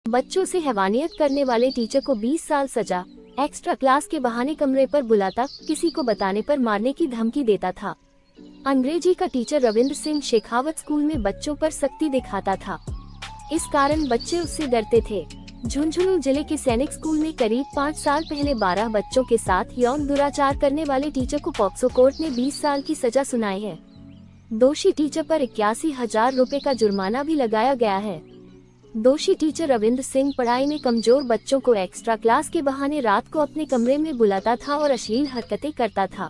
बच्चों से हैवानियत करने वाले टीचर को 20 साल सजा। एक्स्ट्रा क्लास के बहाने कमरे पर बुलाता, किसी को बताने पर मारने की धमकी देता था। अंग्रेजी का टीचर रविंद्र सिंह शेखावत स्कूल में बच्चों पर सख्ती दिखाता था। इस कारण बच्चे उससे डरते थे। झुंझुनू जिले के सैनिक स्कूल में करीब 5 साल पहले 12 बच्चों के साथ यौन दुराचार करने वाले टीचर को पॉक्सो कोर्ट ने 20 साल की सजा सुनाई है। दोषी टीचर पर 81,000 रुपए का जुर्माना भी लगाया गया है। दोषी टीचर रविंद्र सिंह पढ़ाई में कमजोर बच्चों को एक्स्ट्रा क्लास के बहाने रात को अपने कमरे में बुलाता था और अश्लील हरकतें करता था।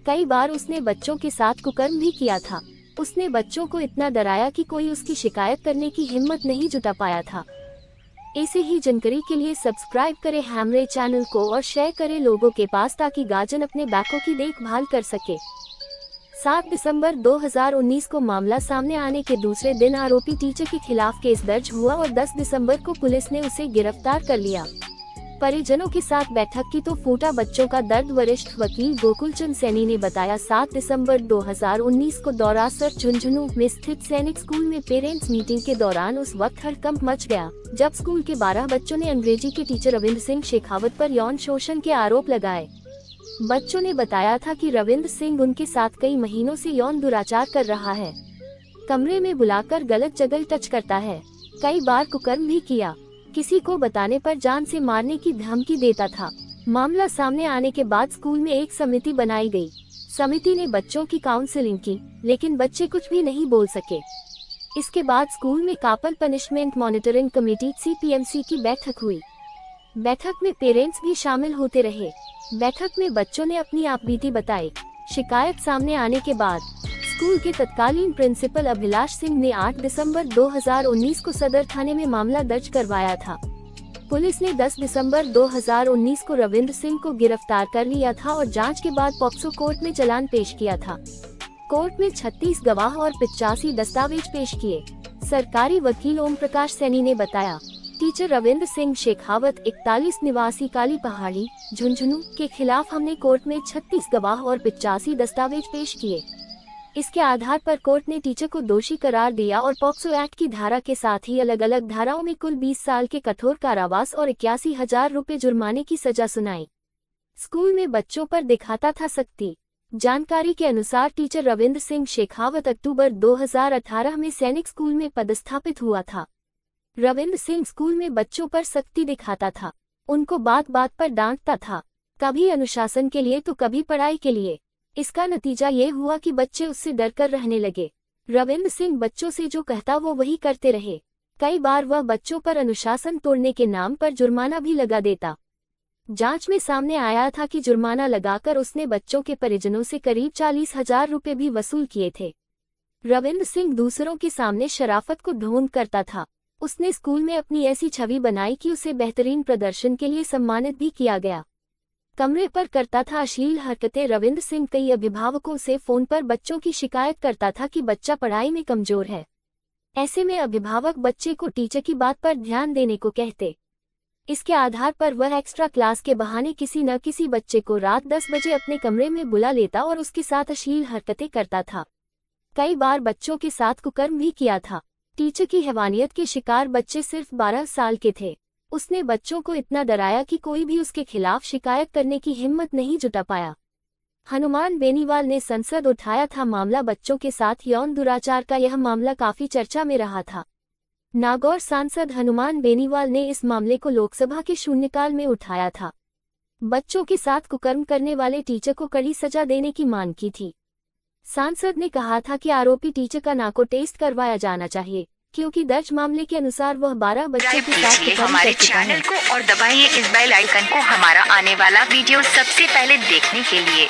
कई बार उसने बच्चों के साथ कुकर्म भी किया था। उसने बच्चों को इतना डराया कि कोई उसकी शिकायत करने की हिम्मत नहीं जुटा पाया था। ऐसे ही जानकारी के लिए सब्सक्राइब करें हमारे चैनल को और शेयर करें लोगों के पास, ताकि गार्जियन अपने बच्चों की देखभाल कर सके। 7 दिसंबर 2019 को मामला सामने आने के दूसरे दिन आरोपी टीचर के खिलाफ केस दर्ज हुआ और 10 दिसंबर को पुलिस ने उसे गिरफ्तार कर लिया। परिजनों के साथ बैठक की तो फूटा बच्चों का दर्द। वरिष्ठ वकील गोकुल चंद सैनी ने बताया, 7 दिसंबर 2019 को दौरासर झुंझुनू में स्थित सैनिक स्कूल में पेरेंट्स मीटिंग के दौरान उस वक्त हड़कंप मच गया, जब स्कूल के 12 बच्चों ने अंग्रेजी के टीचर रविंद्र सिंह शेखावत पर यौन शोषण के आरोप लगाए। बच्चों ने बताया था कि रविंद्र सिंह उनके साथ कई महीनों से यौन दुराचार कर रहा है। कमरे में बुलाकर गलत जगह टच करता है। कई बार कुकर्म भी किया। किसी को बताने पर जान से मारने की धमकी देता था। मामला सामने आने के बाद स्कूल में एक समिति बनाई गई। समिति ने बच्चों की काउंसलिंग की, लेकिन बच्चे कुछ भी नहीं बोल सके। इसके बाद स्कूल में carpel punishment monitoring committee CPMC की बैठक हुई। बैठक में पेरेंट्स भी शामिल होते रहे। बैठक में बच्चों ने अपनी आपबीती बताई। शिकायत सामने आने के बाद स्कूल के तत्कालीन प्रिंसिपल अभिलाष सिंह ने 8 दिसंबर 2019 को सदर थाने में मामला दर्ज करवाया था। पुलिस ने 10 दिसंबर 2019 को रविंद्र सिंह को गिरफ्तार कर लिया था और जांच के बाद पॉक्सो कोर्ट में चालान पेश किया था। कोर्ट में 36 गवाह और 85 दस्तावेज पेश किए। सरकारी वकील ओम प्रकाश सैनी ने बताया, टीचर रविंद्र सिंह शेखावत 41 निवासी काली पहाड़ी झुंझुनू के खिलाफ हमने कोर्ट में 36 गवाह और 85 दस्तावेज पेश किए। इसके आधार पर कोर्ट ने टीचर को दोषी करार दिया और पॉक्सो एक्ट की धारा के साथ ही अलग अलग धाराओं में कुल 20 साल के कठोर कारावास और 81,000 रुपए जुर्माने की सजा सुनाई। स्कूल में बच्चों पर दिखाता था सख्ती। जानकारी के अनुसार टीचर रविंद्र सिंह शेखावत अक्टूबर 2018 में सैनिक स्कूल में पदस्थापित हुआ था। रविंद्र सिंह स्कूल में बच्चों पर सख्ती दिखाता था। उनको बात बात पर डांटता था, कभी अनुशासन के लिए तो कभी पढ़ाई के लिए। इसका नतीजा ये हुआ कि बच्चे उससे डरकर रहने लगे। रविंद्र सिंह बच्चों से जो कहता वो वही करते रहे। कई बार वह बच्चों पर अनुशासन तोड़ने के नाम पर जुर्माना भी लगा देता। जांच में सामने आया था कि जुर्माना लगाकर उसने बच्चों के परिजनों से करीब 40,000 रुपए भी वसूल किए थे। रविंद्र सिंह दूसरों के सामने शराफत को ढोंग करता था। उसने स्कूल में अपनी ऐसी छवि बनाई कि उसे बेहतरीन प्रदर्शन के लिए सम्मानित भी किया गया। कमरे पर करता था अश्लील हरकतें। रविंद्र सिंह कई अभिभावकों से फोन पर बच्चों की शिकायत करता था कि बच्चा पढ़ाई में कमजोर है। ऐसे में अभिभावक बच्चे को टीचर की बात पर ध्यान देने को कहते। इसके आधार पर वह एक्स्ट्रा क्लास के बहाने किसी न किसी बच्चे को रात 10 बजे अपने कमरे में बुला लेता और उसके साथ अश्लील हरकतें करता था। कई बार बच्चों के साथ कुकर्म भी किया था। टीचर की हैवानियत के शिकार बच्चे सिर्फ 12 साल के थे। उसने बच्चों को इतना डराया कि कोई भी उसके खिलाफ शिकायत करने की हिम्मत नहीं जुटा पाया। हनुमान बेनीवाल ने संसद उठाया था मामला। बच्चों के साथ यौन दुराचार का यह मामला काफी चर्चा में रहा था। नागौर सांसद हनुमान बेनीवाल ने इस मामले को लोकसभा के शून्यकाल में उठाया था। बच्चों के साथ कुकर्म करने वाले टीचर को कड़ी सजा देने की मांग की थी। सांसद ने कहा था कि आरोपी टीचर का नाको टेस्ट करवाया जाना चाहिए, क्योंकि दर्ज मामले के अनुसार वह 12 बच्चों के साथ हमारे चैनल को और दबाइए इस बेल आइकन को हमारा आने वाला वीडियो सबसे पहले देखने के लिए।